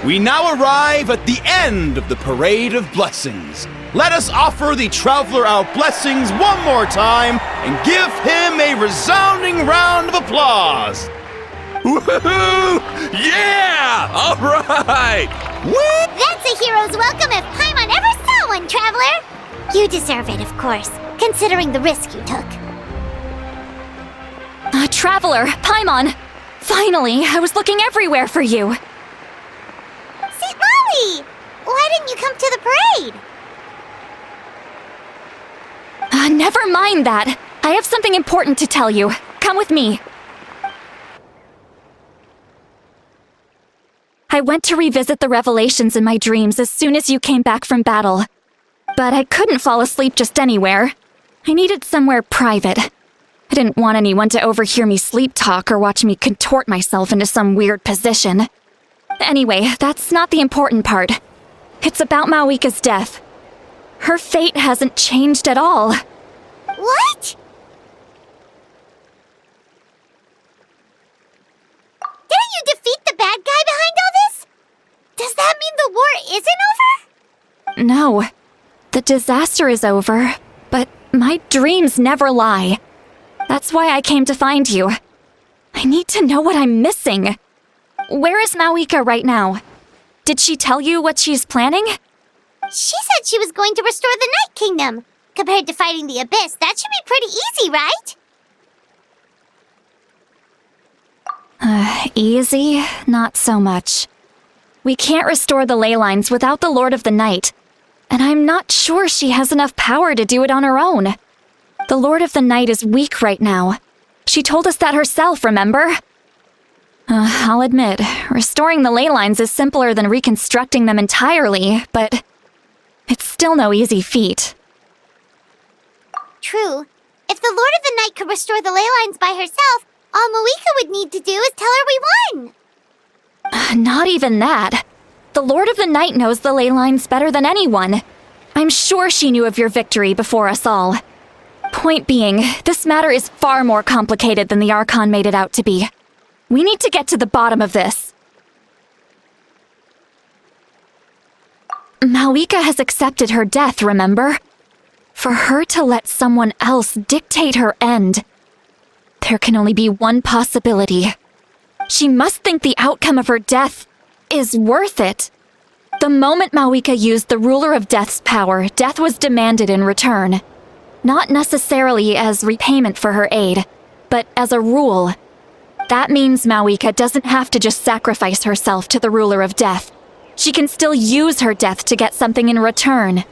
We now arrive at the end of the Parade of Blessings. Let us offer the traveler our blessings one more time and give him a resounding round of applause. Woohoo! Yeah! All right! Woo! That's a hero's welcome if Paimon ever saw one, traveler! You deserve it, of course, considering the risk you took. Traveler, Paimon! Finally, I was looking everywhere for you. St. Molly! Why didn't you come to the parade? Never mind that. I have something important to tell you. Come with me. I went to revisit the revelations in my dreams as soon as you came back from battle. But I couldn't fall asleep just anywhere. I needed somewhere private. I didn't want anyone to overhear me sleep talk or watch me contort myself into some weird position. Anyway, that's not the important part. It's about Mavuika's death. Her fate hasn't changed at all. What? Didn't you defeat the bad guy behind all this? Does that mean the war isn't over? No. The disaster is over, but my dreams never lie. That's why I came to find you. I need to know what I'm missing. Where is Mavuika right now? Did she tell you what she's planning? She said she was going to restore the Night Kingdom. Compared to fighting the Abyss, that should be pretty easy, right? Easy? Not so much. We can't restore the ley lines without the Lord of the Night, and I'm not sure she has enough power to do it on her own. The Lord of the Night is weak right now. She told us that herself, remember? I'll admit, restoring the ley lines is simpler than reconstructing them entirely, but it's still no easy feat. True. If the Lord of the Night could restore the ley lines by herself, all Mavuika would need to do is tell her we won. Not even that. The Lord of the Night knows the ley lines better than anyone. I'm sure she knew of your victory before us all. Point being, this matter is far more complicated than the Archon made it out to be. We need to get to the bottom of this. Mavuika has accepted her death, remember? For her to let someone else dictate her end, there can only be one possibility. She must think the outcome of her death is worth it. The moment Mavuika used the Ruler of Death's power, death was demanded in return. Not necessarily as repayment for her aid, but as a rule. That means Mavuika doesn't have to just sacrifice herself to the Ruler of Death. She can still use her death to get something in return.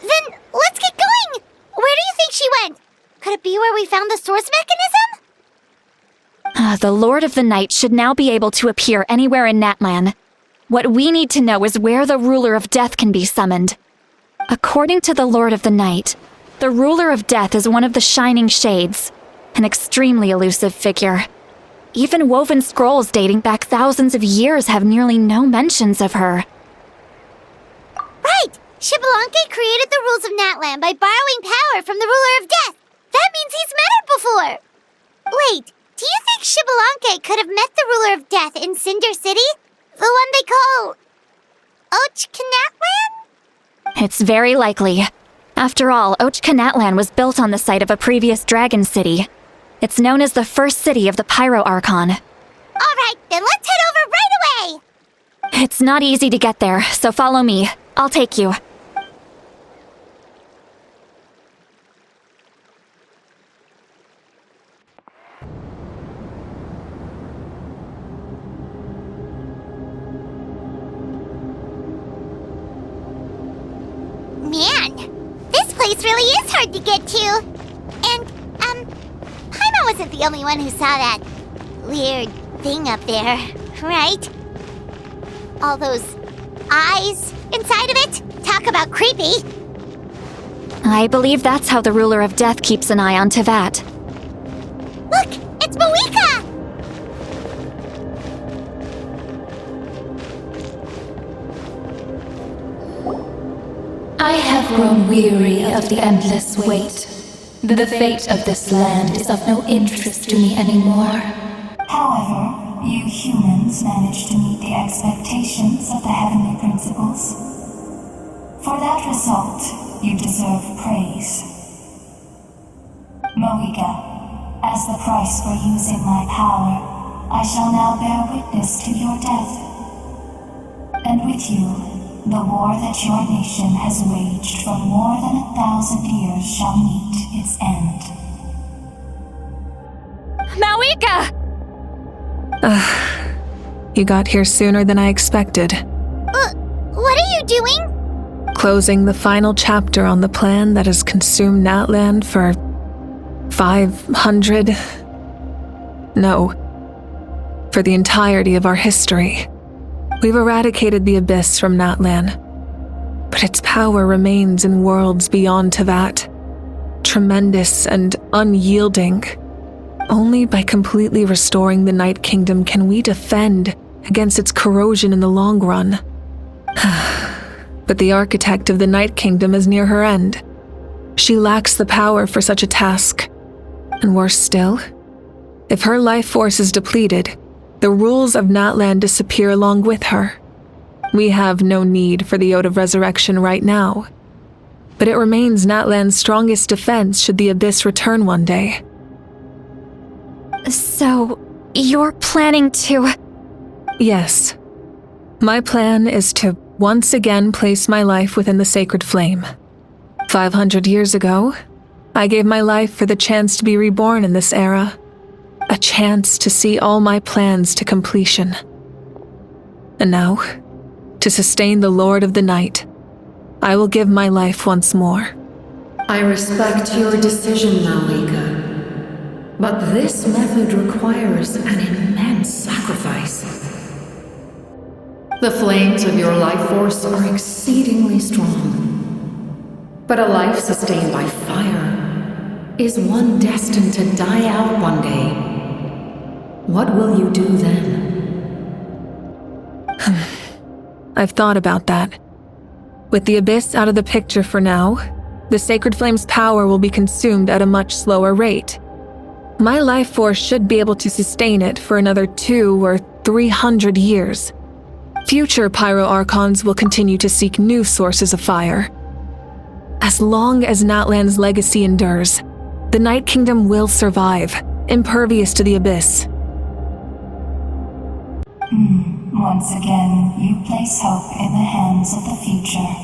Then let's get going! Where do you think she went? Could it be where we found the source mechanism? The Lord of the Night should now be able to appear anywhere in Natlan. What we need to know is where the Ruler of Death can be summoned. According to the Lord of the Night, the Ruler of Death is one of the Shining Shades, an extremely elusive figure. Even woven scrolls dating back thousands of years have nearly no mentions of her. Right! Xbalanque created the rules of Natlan by borrowing power from the Ruler of Death. That means he's met her before! Wait, do you think Xbalanque could have met the Ruler of Death in Cinder City? The one they call... Natlan? It's very likely. After all, Natlan was built on the site of a previous dragon city. It's known as the first city of the Pyro Archon. Alright, then let's head over right away! It's not easy to get there, so follow me. I'll take you. Man, this place really is hard to get to. And, Paimon wasn't the only one who saw that weird thing up there, right? All those eyes inside of it? Talk about creepy. I believe that's how the Ruler of Death keeps an eye on Teyvat. Look, it's Mavuika! I have grown weary of the endless wait. The fate of this land is of no interest to me anymore. However, you humans managed to meet the expectations of the heavenly principles. For that result, you deserve praise. Mavuika, as the price for using my power, I shall now bear witness to your death. And with you, the war that your nation has waged for more than 1,000 years shall meet its end. Mavuika! You got here sooner than I expected. What are you doing? Closing the final chapter on the plan that has consumed Natlan for 500... No. For the entirety of our history. We've eradicated the Abyss from Natlan, but its power remains in worlds beyond Teyvat. Tremendous and unyielding. Only by completely restoring the Night Kingdom can we defend against its corrosion in the long run. But the architect of the Night Kingdom is near her end. She lacks the power for such a task. And worse still, if her life force is depleted, the rules of Natlan disappear along with her. We have no need for the Ode of Resurrection right now. But it remains Natlan's strongest defense should the Abyss return one day. So, you're planning to... Yes. My plan is to once again place my life within the sacred flame. 500 years ago, I gave my life for the chance to be reborn in this era. A chance to see all my plans to completion. And now, to sustain the Lord of the Night, I will give my life once more. I respect your decision, Mavuika. But this method requires an immense sacrifice. The flames of your life force are exceedingly strong. But a life sustained by fire is one destined to die out one day. What will you do then? I've thought about that. With the Abyss out of the picture for now, the Sacred Flame's power will be consumed at a much slower rate. My life force should be able to sustain it for another 200 or 300 years. Future Pyro-Archons will continue to seek new sources of fire. As long as Natlan's legacy endures, the Night Kingdom will survive, impervious to the Abyss. Once again, you place hope in the hands of the future.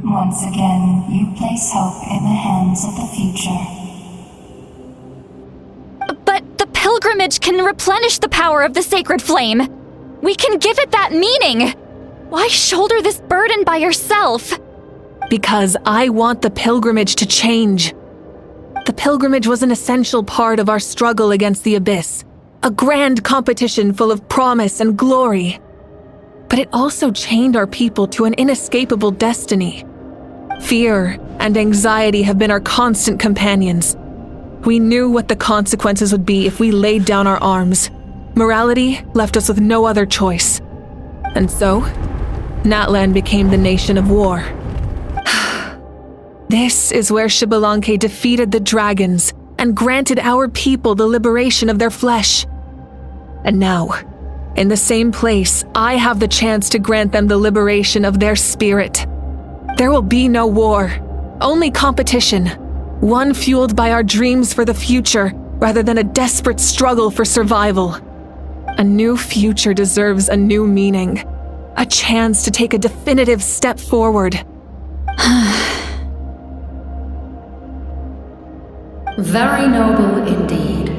Once again, you place hope in the hands of the future. But the pilgrimage can replenish the power of the sacred flame. We can give it that meaning. Why shoulder this burden by yourself? Because I want the pilgrimage to change. The pilgrimage was an essential part of our struggle against the Abyss. A grand competition full of promise and glory. But it also chained our people to an inescapable destiny. Fear and anxiety have been our constant companions. We knew what the consequences would be if we laid down our arms. Morality left us with no other choice. And so, Natlan became the nation of war. This is where Xbalanque defeated the dragons and granted our people the liberation of their flesh. And now, in the same place, I have the chance to grant them the liberation of their spirit. There will be no war, only competition, one fueled by our dreams for the future rather than a desperate struggle for survival. A new future deserves a new meaning, a chance to take a definitive step forward. Very noble indeed.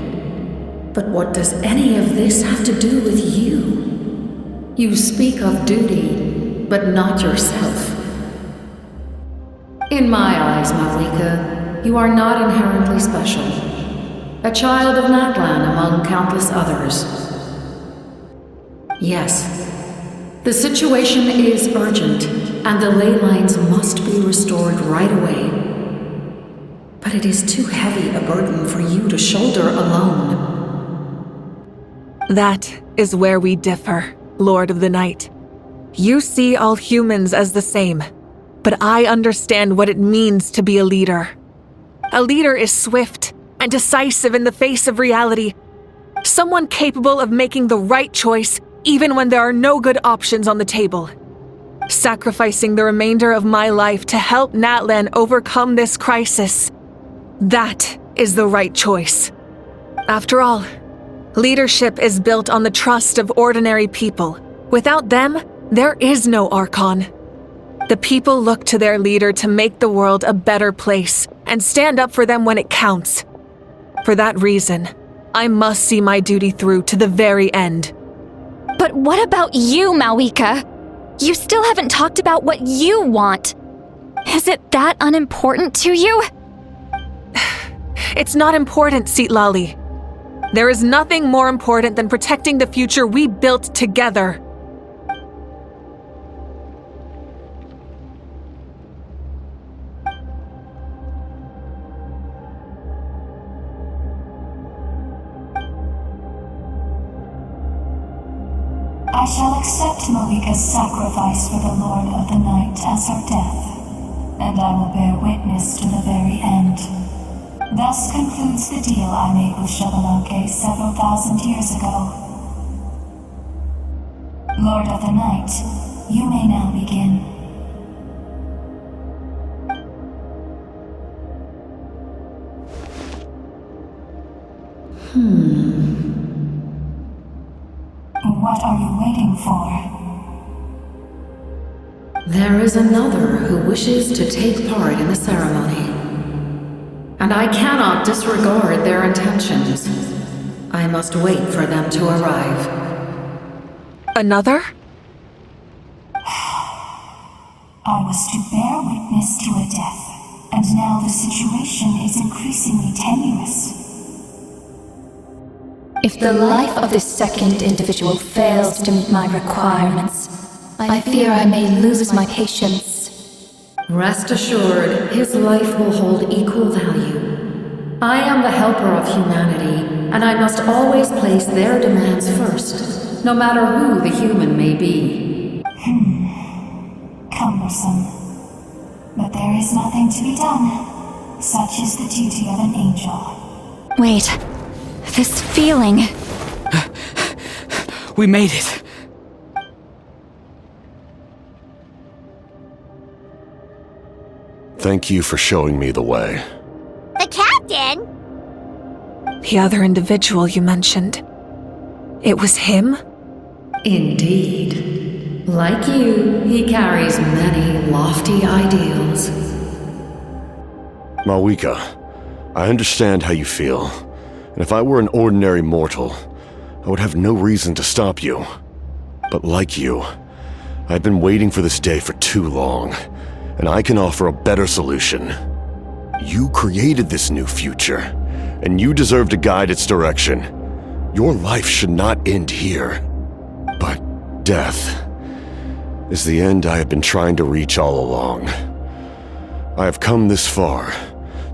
But what does any of this have to do with you? You speak of duty, but not yourself. In my eyes, Mavuika, you are not inherently special. A child of Natlan among countless others. Yes, the situation is urgent, and the ley lines must be restored right away. But it is too heavy a burden for you to shoulder alone. That is where we differ, Lord of the Night. You see all humans as the same, but I understand what it means to be a leader. A leader is swift and decisive in the face of reality, Someone capable of making the right choice even when there are no good options on the table. Sacrificing the remainder of my life to help Natlan overcome this crisis. That is the right choice. After all, leadership is built on the trust of ordinary people. Without them, there is no Archon. The people look to their leader to make the world a better place and stand up for them when it counts. For that reason, I must see my duty through to the very end. But what about you, Mavuika? You still haven't talked about what you want. Is it that unimportant to you? It's not important, Citlali. There is nothing more important than protecting the future we built together. I shall accept Mavuika's sacrifice for the Lord of the Night as her death, and I will bear witness to the very end. Thus concludes the deal I made with Xbalanque several thousand years ago. Lord of the Night, you may now begin. What are you waiting for? There is another who wishes to take part in the ceremony. And I cannot disregard their intentions. I must wait for them to arrive. Another? I was to bear witness to a death, and now the situation is increasingly tenuous. If the life of this second individual fails to meet my requirements, I fear I may lose my patience. Rest assured, his life will hold equal value. I am the helper of humanity, and I must always place their demands first, no matter who the human may be. Cumbersome. But there is nothing to be done. Such is the duty of an angel. Wait, this feeling. We made it. Thank you for showing me the way. The captain? The other individual you mentioned. It was him? Indeed. Like you, he carries many lofty ideals. Mavuika, I understand how you feel. And if I were an ordinary mortal, I would have no reason to stop you. But like you, I've been waiting for this day for too long, and I can offer a better solution. You created this new future, and you deserve to guide its direction. Your life should not end here. But death is the end I have been trying to reach all along. I have come this far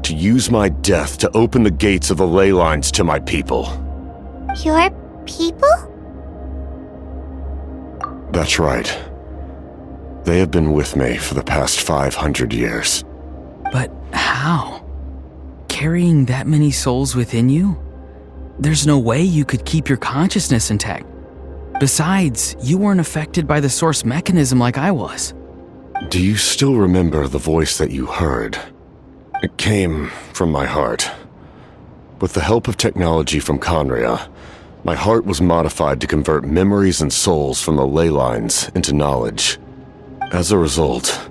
to use my death to open the gates of the ley lines to my people. Your people? That's right. They have been with me for the past 500 years. But how? Carrying that many souls within you? There's no way you could keep your consciousness intact. Besides, you weren't affected by the source mechanism like I was. Do you still remember the voice that you heard? It came from my heart. With the help of technology from Conria, my heart was modified to convert memories and souls from the ley lines into knowledge. As a result,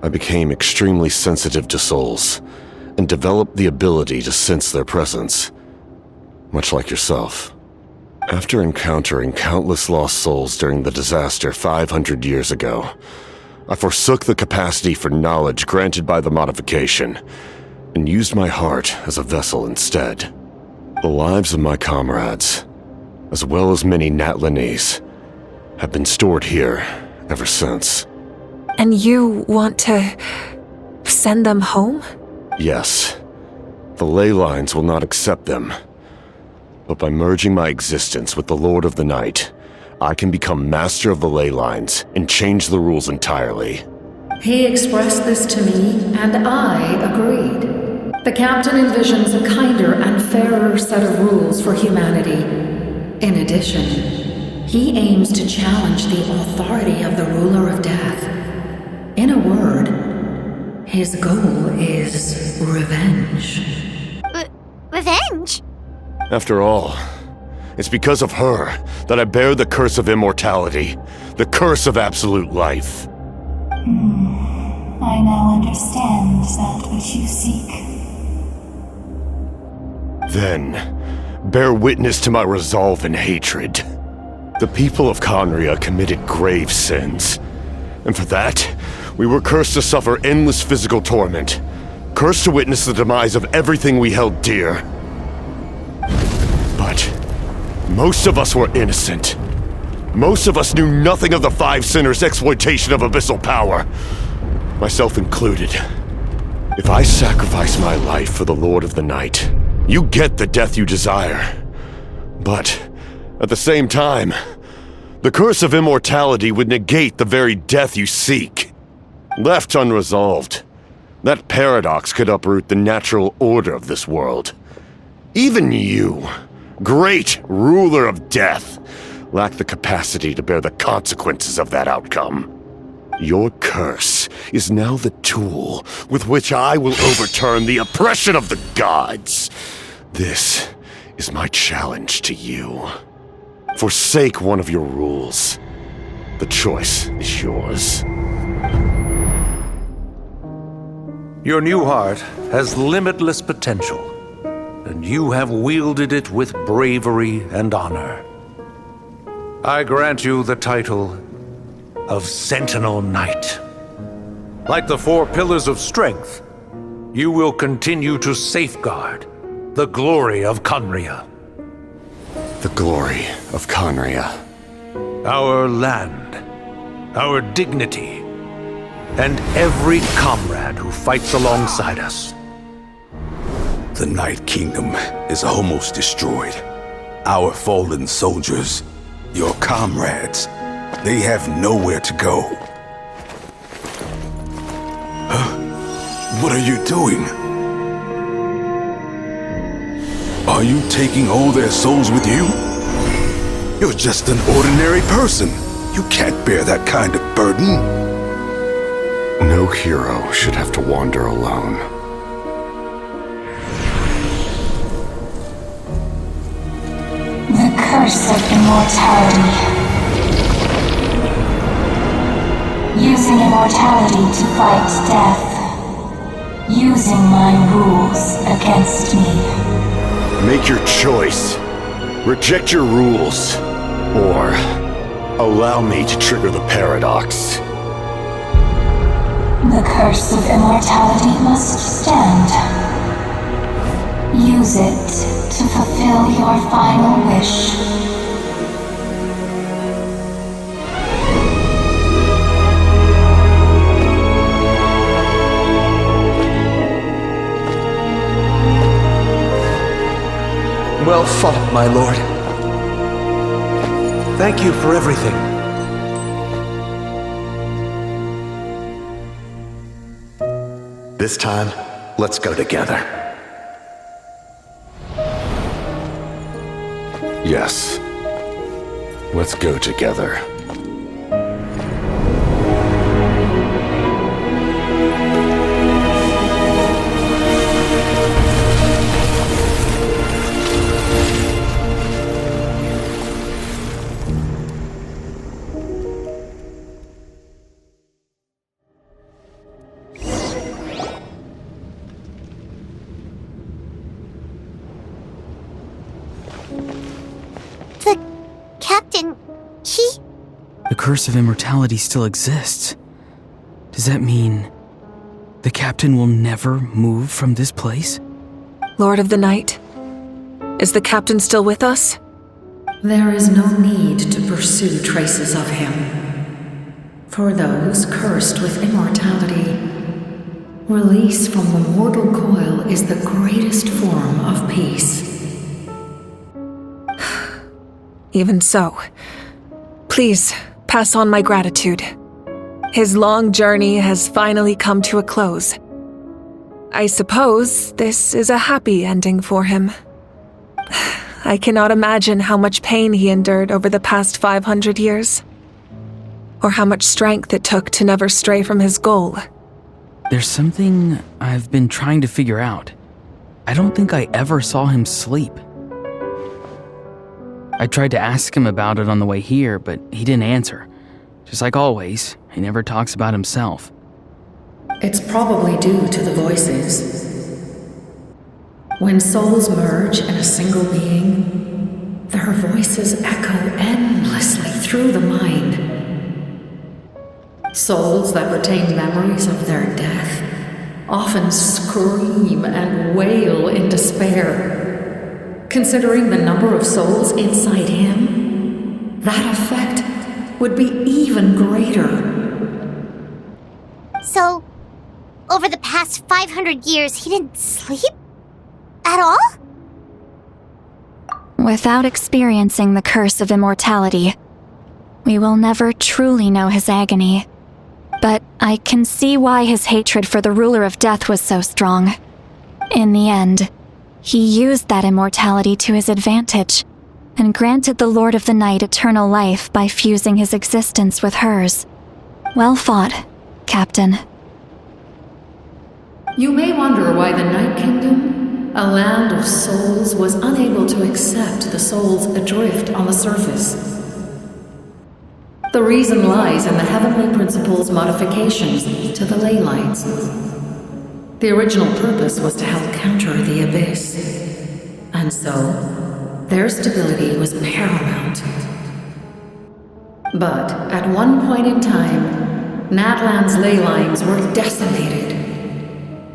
I became extremely sensitive to souls and developed the ability to sense their presence, much like yourself. After encountering countless lost souls during the disaster 500 years ago, I forsook the capacity for knowledge granted by the modification and used my heart as a vessel instead. The lives of my comrades, as well as many Natlanese, have been stored here ever since. And you want to send them home? Yes. The ley lines will not accept them. But by merging my existence with the Lord of the Night, I can become master of the ley lines and change the rules entirely. He expressed this to me, and I agreed. The captain envisions a kinder and fairer set of rules for humanity. In addition, he aims to challenge the authority of the ruler of death. In a word, his goal is revenge. Revenge? After all, it's because of her that I bear the curse of immortality, the curse of absolute life. I now understand that which you seek. Then, bear witness to my resolve and hatred. The people of Conria committed grave sins, and for that, we were cursed to suffer endless physical torment, cursed to witness the demise of everything we held dear. But most of us were innocent. Most of us knew nothing of the Five Sinners' exploitation of abyssal power, myself included. If I sacrifice my life for the Lord of the Night, you get the death you desire. But at the same time, the curse of immortality would negate the very death you seek. Left unresolved, that paradox could uproot the natural order of this world. Even you, great ruler of death, lack the capacity to bear the consequences of that outcome. Your curse is now the tool with which I will overturn the oppression of the gods. This is my challenge to you. Forsake one of your rules. The choice is yours. Your new heart has limitless potential, and you have wielded it with bravery and honor. I grant you the title of Sentinel Knight. Like the four pillars of strength, you will continue to safeguard the glory of Conria. The glory of Conria. Our land, our dignity, and every comrade who fights alongside us. The Night Kingdom is almost destroyed. Our fallen soldiers, your comrades, they have nowhere to go. Huh? What are you doing? Are you taking all their souls with you? You're just an ordinary person. You can't bear that kind of burden. No hero should have to wander alone. The curse of immortality. Using immortality to fight death. Using my rules against me. Make your choice. Reject your rules. Or allow me to trigger the paradox. The curse of immortality must stand. Use it to fulfill your final wish. Well fought, my lord. Thank you for everything. This time, let's go together. Yes. Let's go together. The curse of immortality still exists. Does that mean the captain will never move from this place? Lord of the Night, is the captain still with us? There is no need to pursue traces of him. For those cursed with immortality, release from the mortal coil is the greatest form of peace. Even so, please pass on my gratitude. His long journey has finally come to a close. I suppose this is a happy ending for him. I cannot imagine how much pain he endured over the past 500 years. Or how much strength it took to never stray from his goal. There's something I've been trying to figure out. I don't think I ever saw him sleep. I tried to ask him about it on the way here, but he didn't answer. Just like always, he never talks about himself. It's probably due to the voices. When souls merge in a single being, their voices echo endlessly through the mind. Souls that retain memories of their death often scream and wail in despair. Considering the number of souls inside him, that effect would be even greater. So, over the past 500 years, he didn't sleep? At all? Without experiencing the curse of immortality, we will never truly know his agony. But I can see why his hatred for the ruler of death was so strong. In the end, he used that immortality to his advantage, and granted the Lord of the Night eternal life by fusing his existence with hers. Well fought, Captain. You may wonder why the Night Kingdom, a land of souls, was unable to accept the souls adrift on the surface. The reason lies in the Heavenly Principle's modifications to the ley lines. The original purpose was to help counter the Abyss, and so their stability was paramount. But at one point in time, Natlan's ley lines were decimated.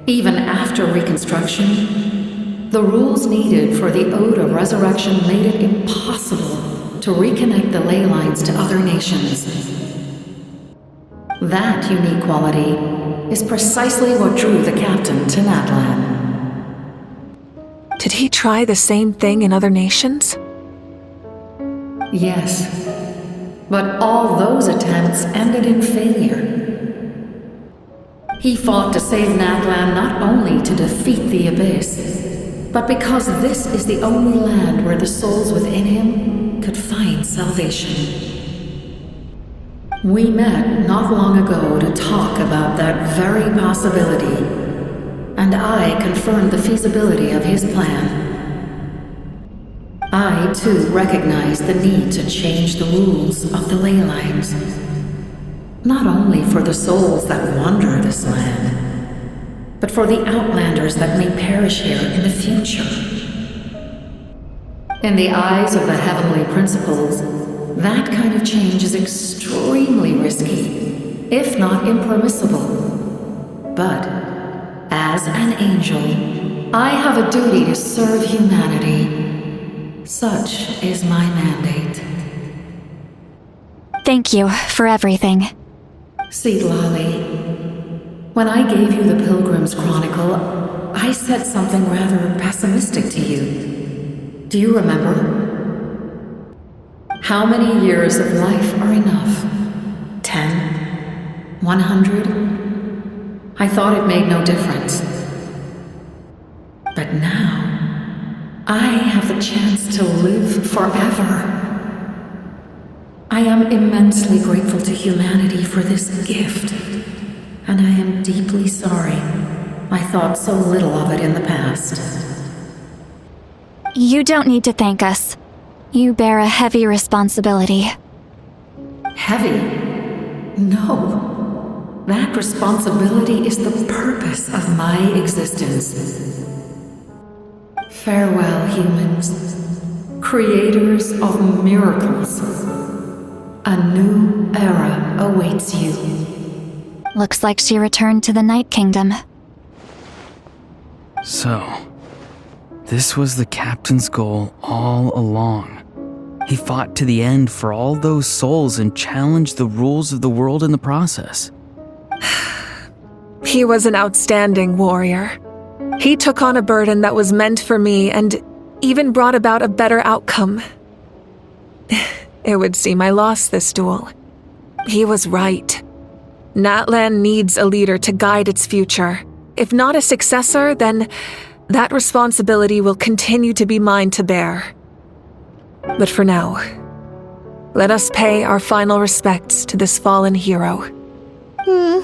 Even after reconstruction, the rules needed for the Ode of Resurrection made it impossible to reconnect the ley lines to other nations. That unique quality is precisely what drew the captain to Natlan. Did he try the same thing in other nations? Yes, but all those attempts ended in failure. He fought to save Natlan not only to defeat the Abyss, but because this is the only land where the souls within him could find salvation. We met not long ago to talk about that very possibility, and I confirmed the feasibility of his plan. I, too, recognized the need to change the rules of the ley lines, not only for the souls that wander this land, but for the outlanders that may perish here in the future. In the eyes of the Heavenly Principles, that kind of change is extremely risky, if not impermissible. But, as an angel, I have a duty to serve humanity. Such is my mandate. Thank you for everything. See, Lolly, when I gave you the Pilgrim's Chronicle, I said something rather pessimistic to you. Do you remember? How many years of life are enough? 10? 100? I thought it made no difference. But now, I have the chance to live forever. I am immensely grateful to humanity for this gift, and I am deeply sorry I thought so little of it in the past. You don't need to thank us. You bear a heavy responsibility. Heavy? No. That responsibility is the purpose of my existence. Farewell, humans, creators of miracles. A new era awaits you. Looks like she returned to the Night Kingdom. So, this was the captain's goal all along. He fought to the end for all those souls and challenged the rules of the world in the process. He was an outstanding warrior. He took on a burden that was meant for me and even brought about a better outcome. It would seem I lost this duel. He was right. Natlan needs a leader to guide its future, If not a successor, then that responsibility will continue to be mine to bear. But for now, let us pay our final respects to this fallen hero. Hmm.